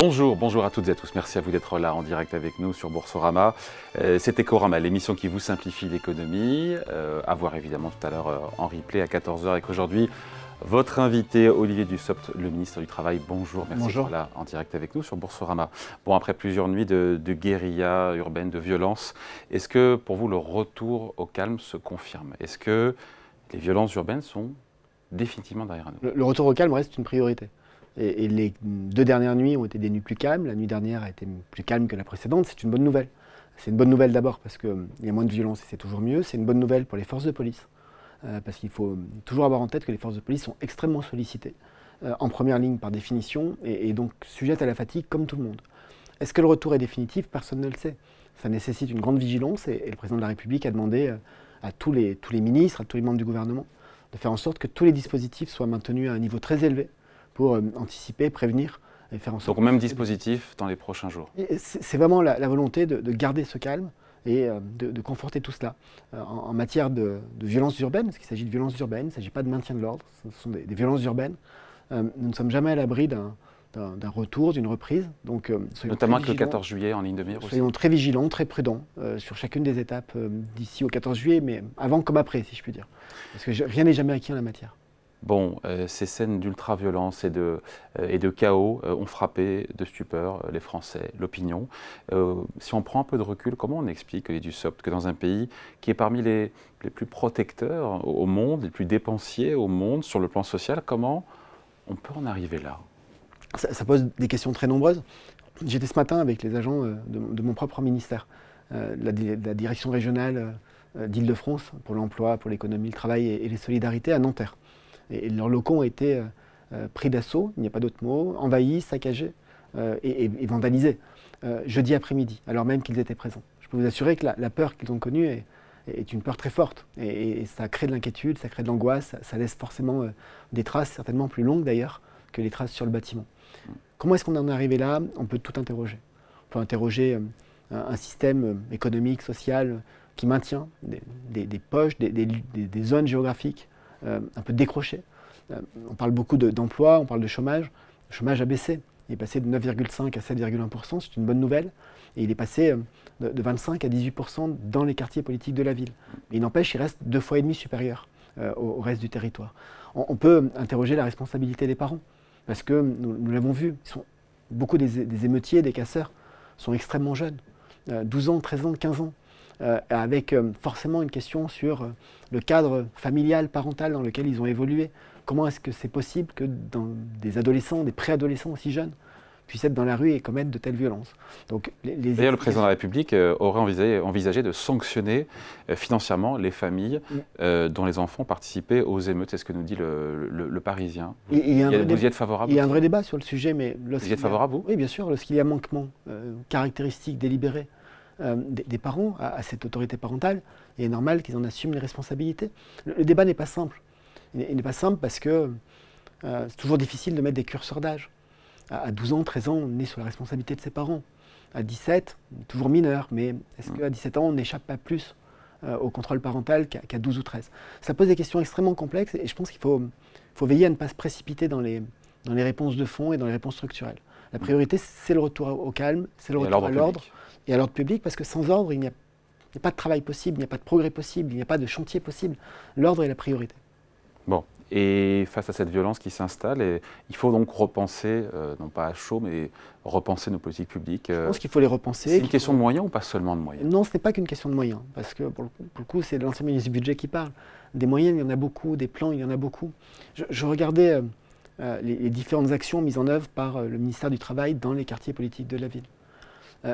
Bonjour, bonjour à toutes et à tous. Merci à vous d'être là en direct avec nous sur Boursorama. C'est Ecorama, l'émission qui vous simplifie l'économie. À voir évidemment tout à l'heure en replay à 14 h avec aujourd'hui votre invité Olivier Dussopt, le ministre du Travail. Bonjour, merci d'être là en direct avec nous sur Boursorama. Bon, après plusieurs nuits de guérilla urbaine, de violence, est-ce que pour vous le retour au calme se confirme? Est-ce que les violences urbaines sont définitivement derrière nous? Le retour au calme reste une priorité. Et les 2 dernières nuits ont été des nuits plus calmes. La nuit dernière a été plus calme que la précédente. C'est une bonne nouvelle. C'est une bonne nouvelle d'abord parce qu'il y a moins de violence et c'est toujours mieux. C'est une bonne nouvelle pour les forces de police. Parce qu'il faut toujours avoir en tête que les forces de police sont extrêmement sollicitées, en première ligne par définition, et donc sujettes à la fatigue comme tout le monde. Est-ce que le retour est définitif? Personne ne le sait. Ça nécessite une grande vigilance et le président de la République a demandé à tous les ministres, à tous les membres du gouvernement, de faire en sorte que tous les dispositifs soient maintenus à un niveau très élevé pour anticiper, prévenir et faire en sorte... Donc même dispositif dans les prochains jours. C'est vraiment la volonté de garder ce calme et de conforter tout cela. En matière de violences urbaines, parce qu'il s'agit de violences urbaines, il ne s'agit pas de maintien de l'ordre, ce sont des violences urbaines. Nous ne sommes jamais à l'abri d'un retour, d'une reprise. Donc, notamment avec le 14 juillet en ligne de mire aussi. Soyons très vigilants, très prudents sur chacune des étapes d'ici au 14 juillet, mais avant comme après, si je puis dire. Parce que rien n'est jamais acquis en la matière. Bon, ces scènes d'ultra-violence et de chaos ont frappé de stupeur les Français, l'opinion. Si on prend un peu de recul, comment on explique, Olivier Dussopt, que dans un pays qui est parmi les plus protecteurs au monde, les plus dépensiers au monde sur le plan social, comment on peut en arriver là? Ça pose des questions très nombreuses. J'étais ce matin avec les agents de mon propre ministère, la direction régionale d'Île-de-France pour l'emploi, pour l'économie, le travail et les solidarités à Nanterre. Et leurs locaux ont été pris d'assaut, il n'y a pas d'autre mot, envahis, saccagés et vandalisés jeudi après-midi, alors même qu'ils étaient présents. Je peux vous assurer que la peur qu'ils ont connue est une peur très forte et ça crée de l'inquiétude, ça crée de l'angoisse, ça laisse forcément des traces certainement plus longues d'ailleurs que les traces sur le bâtiment. Comment est-ce qu'on en est arrivé là? On peut tout interroger. On peut interroger un système économique, social qui maintient des poches, des zones géographiques un peu décroché. On parle beaucoup d'emploi, on parle de chômage. Le chômage a baissé. Il est passé de 9,5 à 7,1 %, c'est une bonne nouvelle. Et il est passé de 25 à 18 % dans les quartiers politiques de la ville. Mais il n'empêche, il reste 2,5 fois supérieur au reste du territoire. On peut interroger la responsabilité des parents, parce que nous l'avons vu, beaucoup des émeutiers, des casseurs sont extrêmement jeunes, 12 ans, 13 ans, 15 ans. Avec forcément une question sur le cadre familial, parental dans lequel ils ont évolué. Comment est-ce que c'est possible que des adolescents, des préadolescents aussi jeunes, puissent être dans la rue et commettre de telles violences? D'ailleurs, le président de la République aurait envisagé de sanctionner financièrement les familles dont les enfants participaient aux émeutes. C'est ce que nous dit le Parisien. Vous y êtes favorable? Il y a un vrai débat sur le sujet, mais... Vous y êtes favorable, vous? Oui, bien sûr. Lorsqu'il y a manquement caractéristique, délibéré, des parents à cette autorité parentale, il est normal qu'ils en assument les responsabilités. Le débat n'est pas simple. Il n'est pas simple parce que c'est toujours difficile de mettre des curseurs d'âge. À 12 ans, 13 ans, on est sous la responsabilité de ses parents. À 17, toujours mineur, mais est-ce qu'à 17 ans, on n'échappe pas plus au contrôle parental qu'à 12 ou 13? Ça pose des questions extrêmement complexes et je pense qu'il faut veiller à ne pas se précipiter dans les réponses de fond et dans les réponses structurelles. La priorité, c'est le retour au calme, c'est le retour à l'ordre et à l'ordre public, parce que sans ordre, il n'y a pas de travail possible, il n'y a pas de progrès possible, il n'y a pas de chantier possible. L'ordre est la priorité. Bon, et face à cette violence qui s'installe, il faut donc repenser, non pas à chaud, mais repenser nos politiques publiques. Je pense qu'il faut les repenser. C'est une question de moyens ou pas seulement de moyens? Non, ce n'est pas qu'une question de moyens, parce que pour le coup, c'est l'ancien ministre du budget qui parle. Des moyens, il y en a beaucoup, des plans, il y en a beaucoup. Je regardais les différentes actions mises en œuvre par le ministère du Travail dans les quartiers politiques de la ville.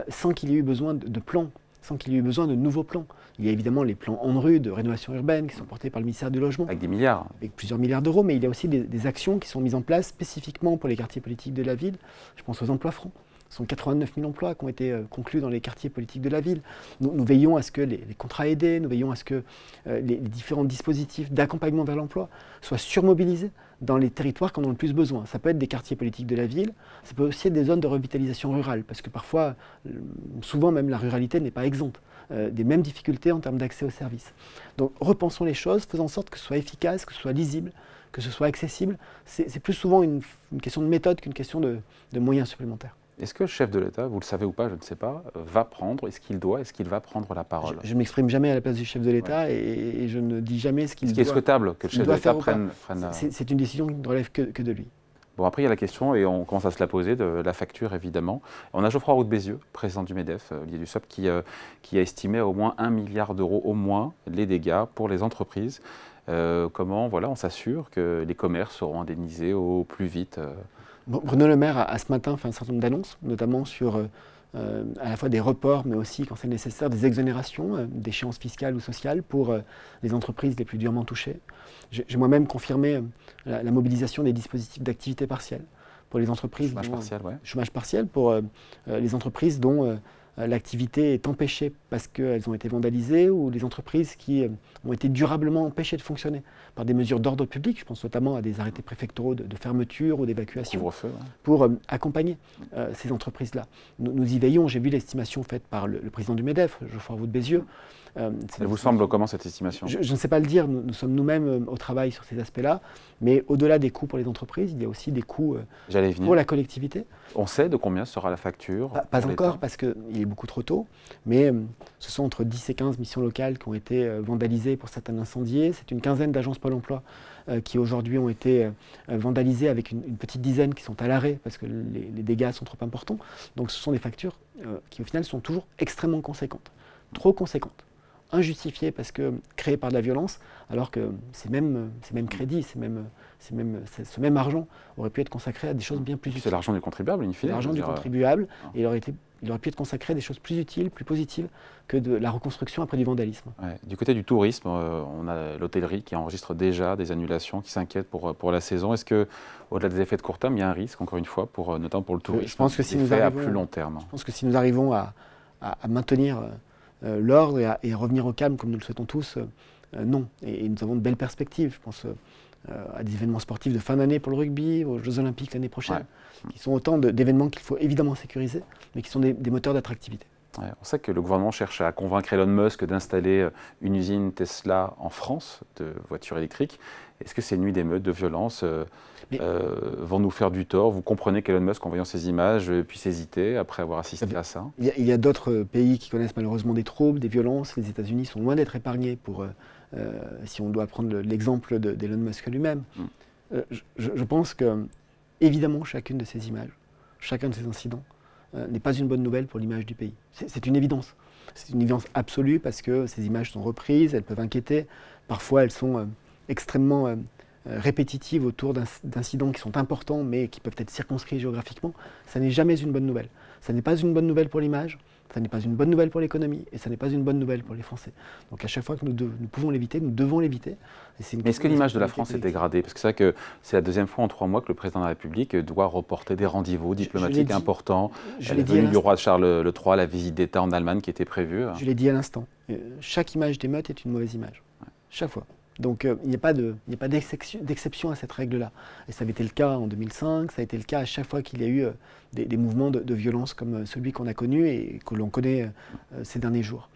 Sans qu'il y ait eu besoin de plans, sans qu'il y ait eu besoin de nouveaux plans. Il y a évidemment les plans ANRU de rénovation urbaine qui sont portés par le ministère du Logement. Avec des milliards. Avec plusieurs milliards d'euros, mais il y a aussi des actions qui sont mises en place spécifiquement pour les quartiers politiques de la ville. Je pense aux emplois francs. Ce sont 89 000 emplois qui ont été conclus dans les quartiers politiques de la ville. Nous veillons à ce que les contrats aidés, nous veillons à ce que les différents dispositifs d'accompagnement vers l'emploi soient surmobilisés dans les territoires qui en ont le plus besoin. Ça peut être des quartiers politiques de la ville, ça peut aussi être des zones de revitalisation rurale, parce que parfois, souvent même la ruralité n'est pas exempte des mêmes difficultés en termes d'accès aux services. Donc repensons les choses, faisons en sorte que ce soit efficace, que ce soit lisible, que ce soit accessible. C'est plus souvent une question de méthode qu'une question de moyens supplémentaires. Est-ce que le chef de l'État, vous le savez ou pas, je ne sais pas, va prendre, est-ce qu'il va prendre la parole? Je ne m'exprime jamais à la place du chef de l'État et je ne dis jamais ce qu'il doit. Est-ce qu'il est souhaitable que le chef de l'État prenne C'est une décision qui ne relève que de lui. Bon, après, il y a la question, et on commence à se la poser, de la facture, évidemment. On a Geoffroy Roux de Bézieux, président du MEDEF, Olivier Dussopt, qui a estimé à au moins 1 milliard d'euros, au moins, les dégâts pour les entreprises. Comment on s'assure que les commerces seront indemnisés au plus vite Bruno Le Maire a ce matin fait un certain nombre d'annonces, notamment sur à la fois des reports, mais aussi, quand c'est nécessaire, des exonérations d'échéances fiscales ou sociales pour les entreprises les plus durement touchées. J'ai moi-même confirmé la mobilisation des dispositifs d'activité partielle pour les entreprises. Chômage partiel pour les entreprises dont l'activité est empêchée parce qu'elles ont été vandalisées, ou les entreprises qui ont été durablement empêchées de fonctionner par des mesures d'ordre public. Je pense notamment à des arrêtés préfectoraux de fermeture ou d'évacuation pour accompagner ces entreprises-là. Nous y veillons. J'ai vu l'estimation faite par le président du MEDEF, Geoffroy Roux de Bézieux. Elle vous semble comment cette estimation? Je ne sais pas le dire. Nous sommes nous-mêmes au travail sur ces aspects-là. Mais au-delà des coûts pour les entreprises, il y a aussi des coûts pour la collectivité. On sait de combien sera la facture? Pas encore, parce qu'il est beaucoup trop tôt. Mais ce sont entre 10 et 15 missions locales qui ont été vandalisées pour certains incendiés. C'est une quinzaine d'agences Pôle emploi qui aujourd'hui ont été vandalisées, avec une petite dizaine qui sont à l'arrêt parce que les dégâts sont trop importants. Donc ce sont des factures qui au final sont toujours extrêmement conséquentes. Trop conséquentes. Injustifiées parce que créées par de la violence, alors que ces mêmes crédits, ce même argent aurait pu être consacré à des choses bien plus utiles. C'est l'argent du contribuable, in fine. C'est l'argent du contribuable, et il aurait pu être consacré à des choses plus utiles, plus positives que de la reconstruction après du vandalisme. Ouais. Du côté du tourisme, on a l'hôtellerie qui enregistre déjà des annulations, qui s'inquiète pour la saison. Est-ce que, au-delà des effets de court terme, il y a un risque, encore une fois, notamment pour le tourisme? Je pense que si nous arrivons, à plus long terme. Je pense que si nous arrivons à maintenir l'ordre et à revenir au calme comme nous le souhaitons tous, non. Et nous avons de belles perspectives. Je pense à des événements sportifs de fin d'année pour le rugby, aux Jeux Olympiques l'année prochaine, qui sont autant d'événements qu'il faut évidemment sécuriser, mais qui sont des moteurs d'attractivité. Ouais, on sait que le gouvernement cherche à convaincre Elon Musk d'installer une usine Tesla en France de voitures électriques. Est-ce que ces nuits d'émeutes, de violence vont nous faire du tort? Vous comprenez qu'Elon Musk, en voyant ces images, puisse hésiter après avoir assisté à ça? Il y a d'autres pays qui connaissent malheureusement des troubles, des violences. Les États-Unis sont loin d'être épargnés, si on doit prendre l'exemple d'Elon Musk lui-même. Je pense que, évidemment, chacune de ces images, chacun de ces incidents, n'est pas une bonne nouvelle pour l'image du pays. C'est une évidence. C'est une évidence absolue parce que ces images sont reprises, elles peuvent inquiéter. Parfois, elles sont extrêmement répétitives autour d'incidents qui sont importants mais qui peuvent être circonscrits géographiquement. Ça n'est jamais une bonne nouvelle. Ça n'est pas une bonne nouvelle pour l'image, ça n'est pas une bonne nouvelle pour l'économie et ça n'est pas une bonne nouvelle pour les Français. Donc à chaque fois que nous pouvons l'éviter, nous devons l'éviter. Mais est-ce que l'image de la France est dégradée? Parce que c'est vrai que c'est la deuxième fois en 3 mois que le président de la République doit reporter des rendez-vous diplomatiques importants. La venue du roi Charles III, la visite d'État en Allemagne qui était prévue. Je l'ai dit à l'instant. Chaque image d'émeute est une mauvaise image. Chaque fois. Donc il n'y a pas d'exception à cette règle-là. Et ça avait été le cas en 2005, ça a été le cas à chaque fois qu'il y a eu des mouvements de violence comme celui qu'on a connu et que l'on connaît ces derniers jours.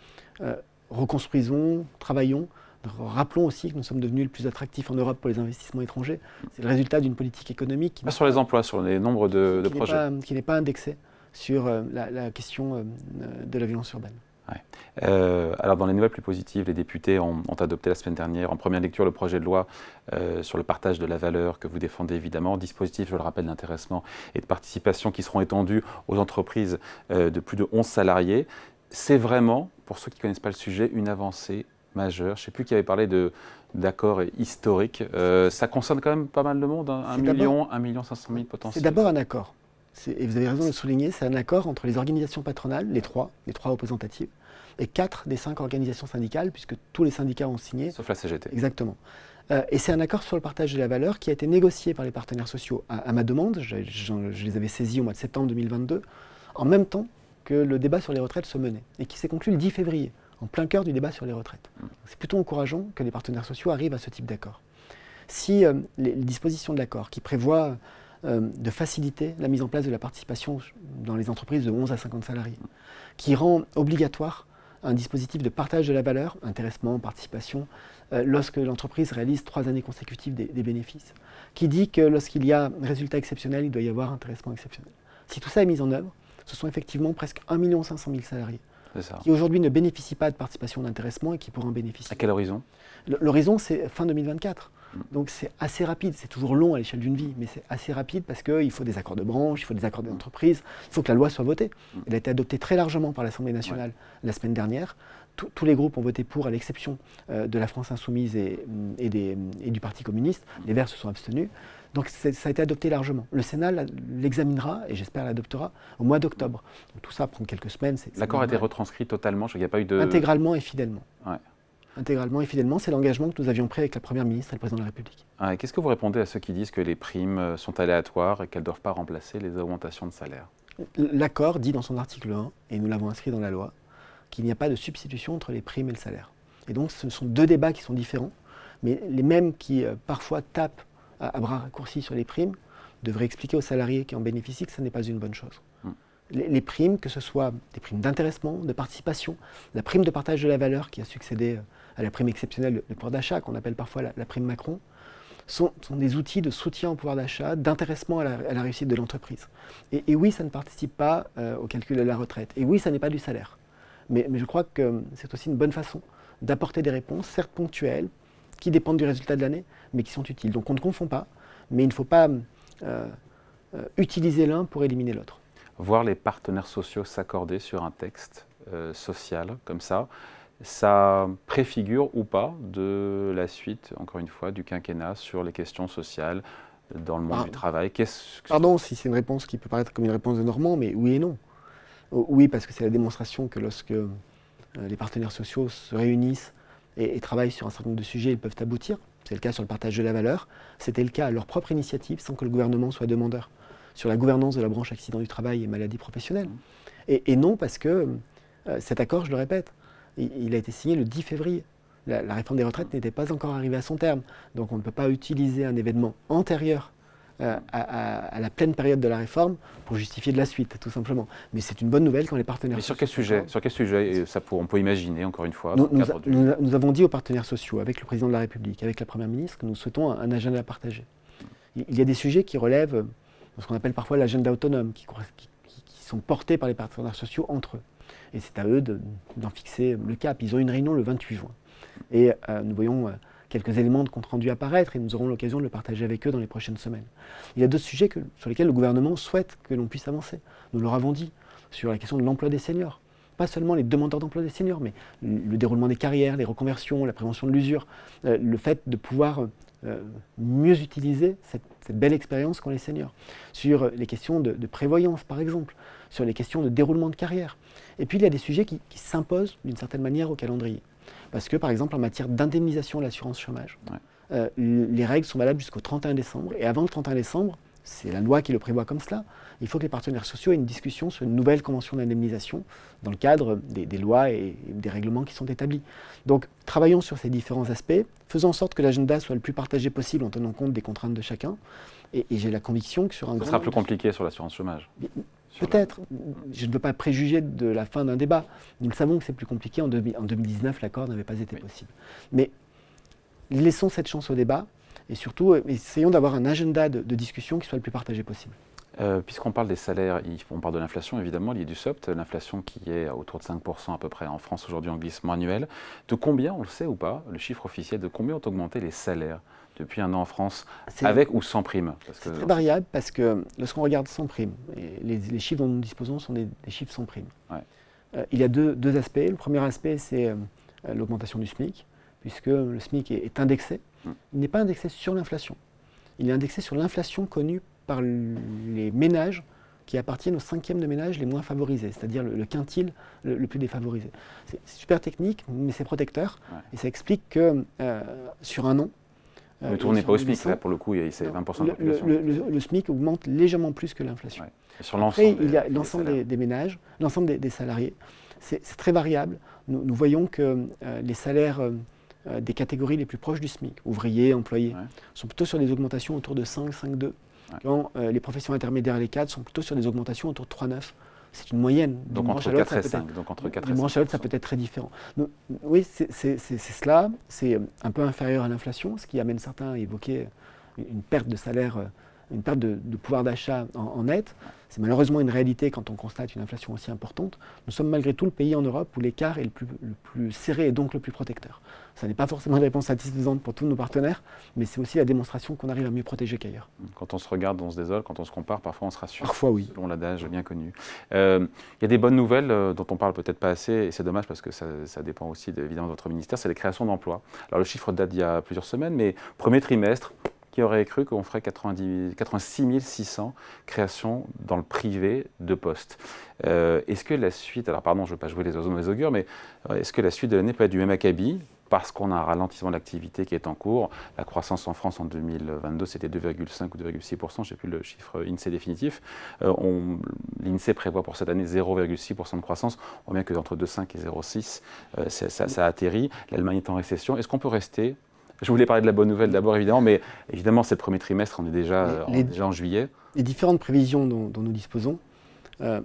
Reconstruisons, travaillons. Rappelons aussi que nous sommes devenus le plus attractif en Europe pour les investissements étrangers. C'est le résultat d'une politique économique sur les emplois, sur les nombres de projets. Qui n'est pas indexé sur la question de la violence urbaine. Ouais. Alors dans les nouvelles plus positives, les députés ont adopté la semaine dernière en première lecture le projet de loi sur le partage de la valeur que vous défendez évidemment. Dispositif, je le rappelle, d'intéressement et de participation qui seront étendus aux entreprises de plus de 11 salariés. C'est vraiment, pour ceux qui ne connaissent pas le sujet, une avancée majeure. Je ne sais plus qui avait parlé d'accord historique. Ça concerne quand même pas mal de monde, 1 million 500 000 potentiels. C'est d'abord un accord. Et vous avez raison de le souligner, c'est un accord entre les organisations patronales, les trois représentatives, et 4 des 5 organisations syndicales, puisque tous les syndicats ont signé. Sauf la CGT. Exactement. Et c'est un accord sur le partage de la valeur qui a été négocié par les partenaires sociaux à ma demande. Je les avais saisis au mois de septembre 2022, en même temps que le débat sur les retraites se menait, et qui s'est conclu le 10 février, en plein cœur du débat sur les retraites. C'est plutôt encourageant que les partenaires sociaux arrivent à ce type d'accord. Si les dispositions de l'accord qui prévoient de faciliter la mise en place de la participation dans les entreprises de 11 à 50 salariés, qui rend obligatoire un dispositif de partage de la valeur, intéressement, participation, lorsque l'entreprise réalise 3 années consécutives des bénéfices, qui dit que lorsqu'il y a résultat exceptionnel, il doit y avoir intéressement exceptionnel. Si tout ça est mis en œuvre, ce sont effectivement presque 1 500 000 salariés C'est ça. qui aujourd'hui ne bénéficient pas de participation d'intéressement et qui pourront en bénéficier. À quel horizon? L'horizon, c'est fin 2024. Donc c'est assez rapide, c'est toujours long à l'échelle d'une vie, mais c'est assez rapide parce qu'il faut des accords de branche, il faut des accords d'entreprise, il faut que la loi soit votée. Elle a été adoptée très largement par l'Assemblée nationale la semaine dernière. Tous les groupes ont voté pour, à l'exception de la France Insoumise et du Parti communiste. Les Verts se sont abstenus. Donc ça a été adopté largement. Le Sénat l'examinera, et j'espère l'adoptera, au mois d'octobre. Tout ça prend quelques semaines. L'accord a été retranscrit totalement, il n'y a pas eu de... Intégralement et fidèlement. Ouais. Intégralement et fidèlement, c'est l'engagement que nous avions pris avec la Première ministre et le Président de la République. Qu'est-ce que vous répondez à ceux qui disent que les primes sont aléatoires et qu'elles ne doivent pas remplacer les augmentations de salaire? L'accord dit dans son article 1, et nous l'avons inscrit dans la loi, qu'il n'y a pas de substitution entre les primes et le salaire. Et donc ce sont deux débats qui sont différents, mais les mêmes qui parfois tapent à bras raccourcis sur les primes devraient expliquer aux salariés qui en bénéficient que ce n'est pas une bonne chose. Les primes, que ce soit des primes d'intéressement, de participation, la prime de partage de la valeur qui a succédé à la prime exceptionnelle de pouvoir d'achat, qu'on appelle parfois la prime Macron, sont des outils de soutien au pouvoir d'achat, d'intéressement à la réussite de l'entreprise. Et oui, ça ne participe pas au calcul de la retraite. Et oui, ça n'est pas du salaire. Mais je crois que c'est aussi une bonne façon d'apporter des réponses, certes ponctuelles, qui dépendent du résultat de l'année, mais qui sont utiles. Donc on ne confond pas, mais il ne faut pas utiliser l'un pour éliminer l'autre. Voir les partenaires sociaux s'accorder sur un texte social comme ça préfigure ou pas de la suite, encore une fois, du quinquennat sur les questions sociales dans le monde du travail? Pardon si c'est une réponse qui peut paraître comme une réponse de Normand, mais oui et non. Oui, parce que c'est la démonstration que lorsque les partenaires sociaux se réunissent et travaillent sur un certain nombre de sujets, ils peuvent aboutir. C'est le cas sur le partage de la valeur. C'était le cas à leur propre initiative, sans que le gouvernement soit demandeur, sur la gouvernance de la branche accident du travail et maladies professionnelles. Et non parce que cet accord, je le répète, il a été signé le 10 février. La réforme des retraites n'était pas encore arrivée à son terme. Donc on ne peut pas utiliser un événement antérieur à la pleine période de la réforme pour justifier de la suite, tout simplement. Mais c'est une bonne nouvelle quand les partenaires... Mais sur quel sujet on peut imaginer, encore une fois, nous avons dit aux partenaires sociaux, avec le Président de la République, avec la Première ministre, que nous souhaitons un agenda partagé. Il y a des sujets qui relèvent ce qu'on appelle parfois l'agenda autonome, qui sont portés par les partenaires sociaux entre eux. Et c'est à eux d'en fixer le cap. Ils ont une réunion le 28 juin. Et nous voyons quelques éléments de compte-rendu apparaître et nous aurons l'occasion de le partager avec eux dans les prochaines semaines. Il y a d'autres sujets sur lesquels le gouvernement souhaite que l'on puisse avancer. Nous leur avons dit sur la question de l'emploi des seniors. Pas seulement les demandeurs d'emploi des seniors, mais le déroulement des carrières, les reconversions, la prévention de l'usure, le fait de pouvoir mieux utiliser cette belle expérience qu'ont les seniors. Sur les questions de prévoyance, par exemple, sur les questions de déroulement de carrière. Et puis il y a des sujets qui s'imposent d'une certaine manière au calendrier. Parce que, par exemple, en matière d'indemnisation de l'assurance chômage, les règles sont valables jusqu'au 31 décembre. Et avant le 31 décembre, c'est la loi qui le prévoit comme cela, il faut que les partenaires sociaux aient une discussion sur une nouvelle convention d'indemnisation dans le cadre des lois et des règlements qui sont établis. Donc, travaillons sur ces différents aspects, faisons en sorte que l'agenda soit le plus partagé possible en tenant compte des contraintes de chacun. Et j'ai la conviction que sur un Ça sera plus compliqué sur l'assurance chômage. Peut-être. Je ne veux pas préjuger de la fin d'un débat. Nous le savons que c'est plus compliqué. En 2019, l'accord n'avait pas été possible. Mais laissons cette chance au débat et surtout, essayons d'avoir un agenda de discussion qui soit le plus partagé possible. Puisqu'on parle des salaires, on parle de l'inflation évidemment, liée du SOPT, l'inflation qui est autour de 5% à peu près en France aujourd'hui en glissement annuel. De combien, on le sait ou pas, le chiffre officiel, de combien ont augmenté les salaires depuis un an en France, avec ou sans prime? C'est très variable parce que lorsqu'on regarde sans prime, et les chiffres dont nous disposons sont des chiffres sans prime. Il y a deux aspects. Le premier aspect, c'est l'augmentation du SMIC, puisque le SMIC est indexé. Il n'est pas indexé sur l'inflation. Il est indexé sur l'inflation connue par les ménages qui appartiennent au 5e de ménages les moins favorisés, c'est-à-dire le quintile le plus défavorisé. C'est super technique, mais c'est protecteur. Et ça explique que sur un an, ne tournez pas au SMIC, là, pour le coup, c'est 20% de la population. Le SMIC augmente légèrement plus que l'inflation. Après, il y a l'ensemble des ménages, l'ensemble des salariés. C'est très variable. Nous voyons que les salaires des catégories les plus proches du SMIC, ouvriers, employés, sont plutôt sur des augmentations autour de 5, 5,2. Quand les professions intermédiaires et les cadres sont plutôt sur des augmentations autour de 3,9. C'est une moyenne. Donc entre 4 et 5. Donc entre 4 et 5. Branche à l'autre, ça peut être très différent. Donc, oui, c'est cela. C'est un peu inférieur à l'inflation, ce qui amène certains à évoquer une perte de salaire une perte de pouvoir d'achat en net. C'est malheureusement une réalité quand on constate une inflation aussi importante. Nous sommes malgré tout le pays en Europe où l'écart est le plus serré et donc le plus protecteur. Ça n'est pas forcément une réponse satisfaisante pour tous nos partenaires, mais c'est aussi la démonstration qu'on arrive à mieux protéger qu'ailleurs. Quand on se regarde, on se désole. Quand on se compare, parfois on se rassure. Parfois, oui. Selon l'adage bien connu. Il y a des bonnes nouvelles dont on parle peut-être pas assez, et c'est dommage parce que ça dépend aussi évidemment de votre ministère, c'est les créations d'emplois. Alors le chiffre date d'il y a plusieurs semaines, mais premier trimestre, qui aurait cru qu'on ferait 86 600 créations dans le privé de postes. Est-ce que la suite, alors pardon, je ne veux pas jouer les oiseaux de mauvais augure, mais est-ce que la suite de l'année peut être du même acabit parce qu'on a un ralentissement de l'activité qui est en cours? La croissance en France en 2022, c'était 2,5 ou 2,6%, je ne sais plus le chiffre INSEE définitif. L'INSEE prévoit pour cette année 0,6% de croissance. On voit bien qu'entre 2,5 et 0,6, ça atterrit. L'Allemagne est en récession. Est-ce qu'on peut rester? Je voulais parler de la bonne nouvelle d'abord, évidemment, mais évidemment, c'est le premier trimestre, on est déjà en juillet. Les différentes prévisions dont nous disposons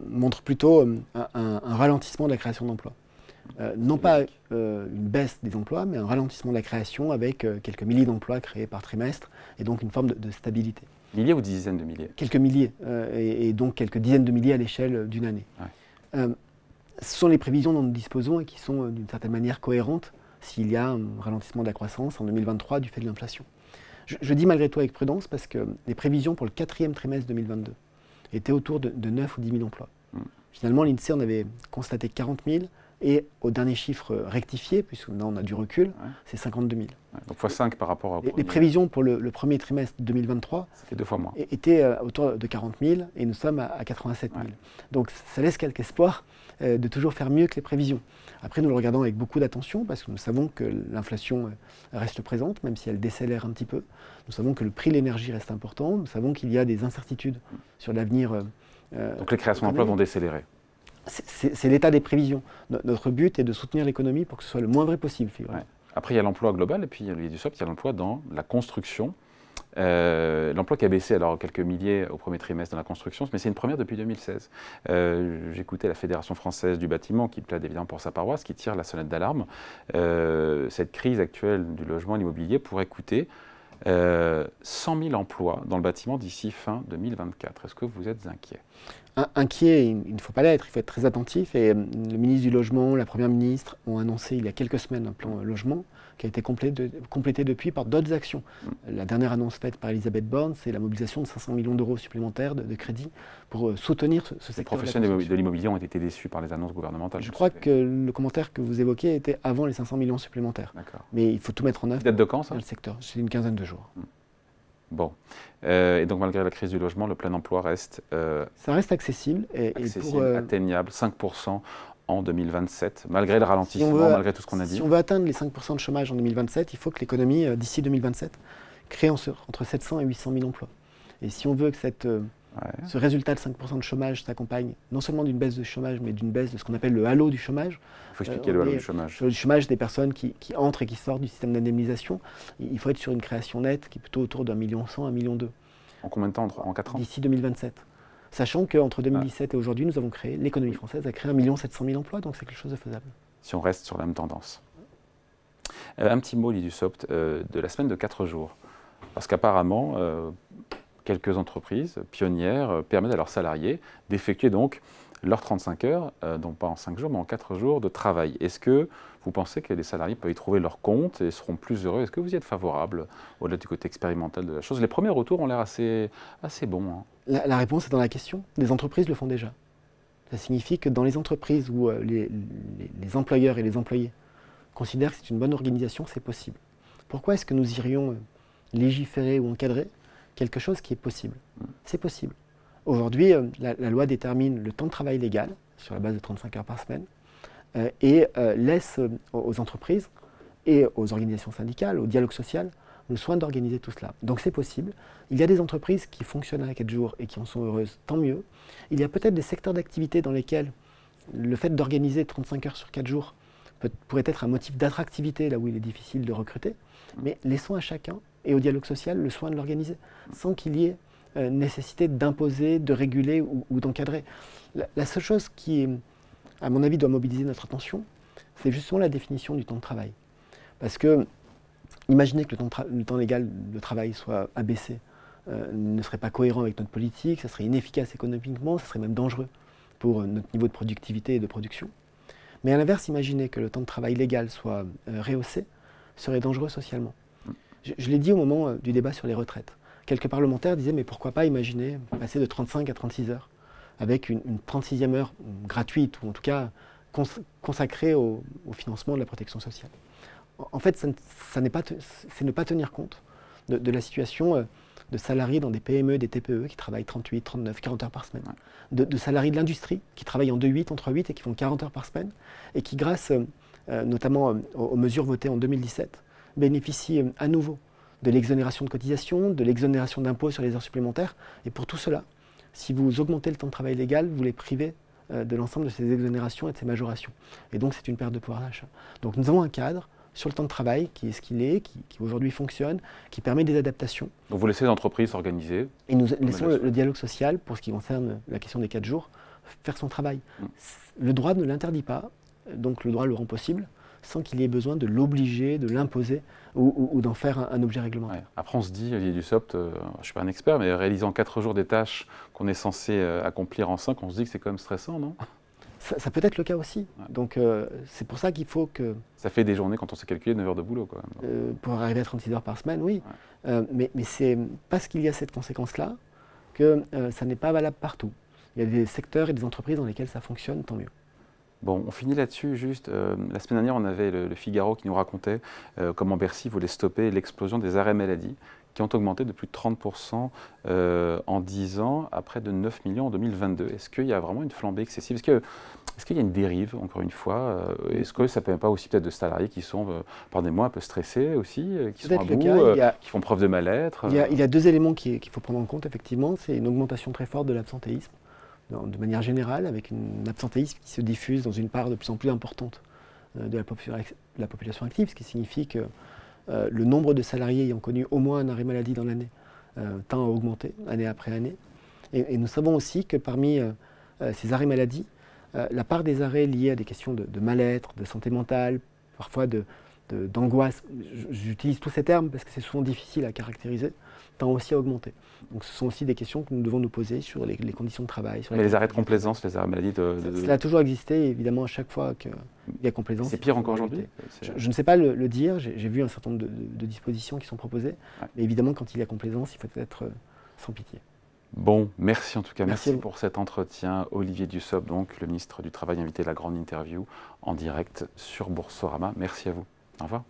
montrent plutôt un ralentissement de la création d'emplois. Non pas une baisse des emplois, mais un ralentissement de la création avec quelques milliers d'emplois créés par trimestre et donc une forme de stabilité. Milliers ou dizaines de milliers? Quelques milliers, et donc quelques dizaines de milliers à l'échelle d'une année. Ouais. Ce sont les prévisions dont nous disposons et qui sont d'une certaine manière cohérentes s'il y a un ralentissement de la croissance en 2023 du fait de l'inflation. Je dis malgré tout avec prudence parce que les prévisions pour le 4e trimestre 2022 étaient autour de 9 ou 10 000 emplois. Finalement, l'INSEE en avait constaté 40 000 et au dernier chiffre rectifié, puisque maintenant on a du recul, c'est 52 000. Donc x5 par rapport au Les prévisions pour le premier trimestre 2023 c'était 2 fois moins. Étaient autour de 40 000 et nous sommes à 87 000. Donc ça laisse quelque espoir de toujours faire mieux que les prévisions. Après, nous le regardons avec beaucoup d'attention parce que nous savons que l'inflation reste présente, même si elle décélère un petit peu. Nous savons que le prix de l'énergie reste important. Nous savons qu'il y a des incertitudes sur l'avenir. Donc les créations d'emplois vont décélérer. C'est l'état des prévisions. Notre but est de soutenir l'économie pour que ce soit le moins vrai possible. Après, il y a l'emploi global et puis il y a l'emploi dans la construction. L'emploi qui a baissé, alors quelques milliers au premier trimestre dans la construction, mais c'est une première depuis 2016. J'écoutais la Fédération française du bâtiment qui plaide évidemment pour sa paroisse, qui tire la sonnette d'alarme. Cette crise actuelle du logement et de l'immobilier pourrait coûter 100 000 emplois dans le bâtiment d'ici fin 2024. Est-ce que vous êtes inquiet? Inquiet, il ne faut pas l'être, il faut être très attentif. Et le ministre du Logement, la Première ministre ont annoncé il y a quelques semaines un plan logement qui a été complété depuis par d'autres actions. La dernière annonce faite par Elisabeth Borne, c'est la mobilisation de 500 millions d'euros supplémentaires de crédit pour soutenir ce secteur. Les professionnels de l'immobilier ont été déçus par les annonces gouvernementales. Je crois que le commentaire que vous évoquez était avant les 500 millions supplémentaires. Mais il faut tout mettre en œuvre. Date de quand, ça? Dans le secteur, c'est une quinzaine de jours. Bon. Et donc, malgré la crise du logement, le plein emploi reste... ça reste accessible. Atteignable, 5% en 2027, malgré le ralentissement, malgré tout ce qu'on a dit. Si on veut atteindre les 5% de chômage en 2027, il faut que l'économie, d'ici 2027, crée entre 700 et 800 000 emplois. Et si on veut que ce résultat de 5% de chômage s'accompagne non seulement d'une baisse de chômage, mais d'une baisse de ce qu'on appelle le halo du chômage. Il faut expliquer le halo du chômage. Le chômage des personnes qui entrent et qui sortent du système d'indemnisation. Il faut être sur une création nette qui est plutôt autour d'1,1 million, 1,2 million. En combien de temps? En 4 ans? D'ici 2027. Sachant qu'entre 2017 et aujourd'hui, nous avons créé, l'économie française a créé 1 700 000 emplois, donc c'est quelque chose de faisable. Si on reste sur la même tendance. Un petit mot, Lydie Dussopt, de la semaine de 4 jours. Parce qu'apparemment, quelques entreprises pionnières permettent à leurs salariés d'effectuer donc leurs 35 heures, non pas en 5 jours, mais en 4 jours de travail. Est-ce que vous pensez que les salariés peuvent y trouver leur compte et seront plus heureux? Est-ce que vous y êtes favorable, au-delà du côté expérimental de la chose? Les premiers retours ont l'air assez bons. Hein. La réponse est dans la question. Les entreprises le font déjà. Ça signifie que dans les entreprises où les employeurs et les employés considèrent que c'est une bonne organisation, c'est possible. Pourquoi est-ce que nous irions légiférer ou encadrer quelque chose qui est possible? C'est possible. Aujourd'hui, la loi détermine le temps de travail légal sur la base de 35 heures par semaine et laisse aux entreprises et aux organisations syndicales, au dialogue social, le soin d'organiser tout cela. Donc c'est possible. Il y a des entreprises qui fonctionnent à 4 jours et qui en sont heureuses, tant mieux. Il y a peut-être des secteurs d'activité dans lesquels le fait d'organiser 35 heures sur 4 jours pourrait être un motif d'attractivité, là où il est difficile de recruter. Mais laissons à chacun et au dialogue social le soin de l'organiser, sans qu'il y ait nécessité d'imposer, de réguler ou d'encadrer. La seule chose qui, à mon avis, doit mobiliser notre attention, c'est justement la définition du temps de travail. Parce que, imaginez que le temps légal de travail soit abaissé ne serait pas cohérent avec notre politique, ça serait inefficace économiquement, ça serait même dangereux pour notre niveau de productivité et de production. Mais à l'inverse, imaginer que le temps de travail légal soit rehaussé serait dangereux socialement. Je l'ai dit au moment du débat sur les retraites. Quelques parlementaires disaient, mais pourquoi pas imaginer passer de 35 à 36 heures, avec une 36e heure gratuite, ou en tout cas consacrée au financement de la protection sociale. En fait, c'est ne pas tenir compte de la situation de salariés dans des PME, des TPE qui travaillent 38, 39, 40 heures par semaine. De salariés de l'industrie qui travaillent en 2-8, entre 8 et qui font 40 heures par semaine, et qui, grâce notamment aux mesures votées en 2017, bénéficient à nouveau de l'exonération de cotisation, de l'exonération d'impôts sur les heures supplémentaires. Et pour tout cela, si vous augmentez le temps de travail légal, vous les privez de l'ensemble de ces exonérations et de ces majorations. Et donc c'est une perte de pouvoir d'achat. Donc nous avons un cadre sur le temps de travail qui est ce qu'il est, qui aujourd'hui fonctionne, qui permet des adaptations. Donc vous laissez les entreprises s'organiser. Et nous laissons le dialogue social, pour ce qui concerne la question des 4 jours, faire son travail. Le droit ne l'interdit pas, donc le droit le rend possible, sans qu'il y ait besoin de l'obliger, de l'imposer ou d'en faire un objet réglementaire. Ouais. Après on se dit, Olivier Dussopt, je ne suis pas un expert, mais réalisant 4 jours des tâches qu'on est censé accomplir en 5, on se dit que c'est quand même stressant, non? Ça peut être le cas aussi. Ouais. Donc c'est pour ça qu'il faut que... Ça fait des journées quand on s'est calculé 9 heures de boulot quand même. Pour arriver à 36 heures par semaine, oui. Ouais. Mais c'est parce qu'il y a cette conséquence-là que ça n'est pas valable partout. Il y a des secteurs et des entreprises dans lesquels ça fonctionne, tant mieux. Bon, on finit là-dessus juste. La semaine dernière, on avait le Figaro qui nous racontait comment Bercy voulait stopper l'explosion des arrêts maladie qui ont augmenté de plus de 30% en 10 ans, à près de 9 millions en 2022. Est-ce qu'il y a vraiment une flambée excessive? Est-ce qu'il y a une dérive, encore une fois? Est-ce que ça ne permet pas aussi peut-être de salariés qui sont, pardonnez-moi, un peu stressés aussi, qui sont à bout, qui font preuve de mal-être? Il y a 2 éléments qu'il faut prendre en compte, effectivement. C'est une augmentation très forte de l'absentéisme, de manière générale, avec un absentéisme qui se diffuse dans une part de plus en plus importante de la population active, ce qui signifie que le nombre de salariés ayant connu au moins un arrêt maladie dans l'année tend à augmenter année après année. Et nous savons aussi que parmi ces arrêts maladie, la part des arrêts liés à des questions de mal-être, de santé mentale, parfois d'angoisse, j'utilise tous ces termes parce que c'est souvent difficile à caractériser, tend aussi à augmenter. Donc ce sont aussi des questions que nous devons nous poser sur les conditions de travail. Mais les arrêts de complaisance, les arrêts maladie Cela a toujours existé, évidemment, à chaque fois qu'il y a complaisance. C'est pire encore aujourd'hui? Je ne sais pas le dire, j'ai vu un certain nombre de dispositions qui sont proposées, mais évidemment, quand il y a complaisance, il faut être sans pitié. Bon, merci en tout cas, merci pour cet entretien. Olivier Dussopt, donc le ministre du Travail, invité à la grande interview en direct sur Boursorama. Merci à vous. Au revoir.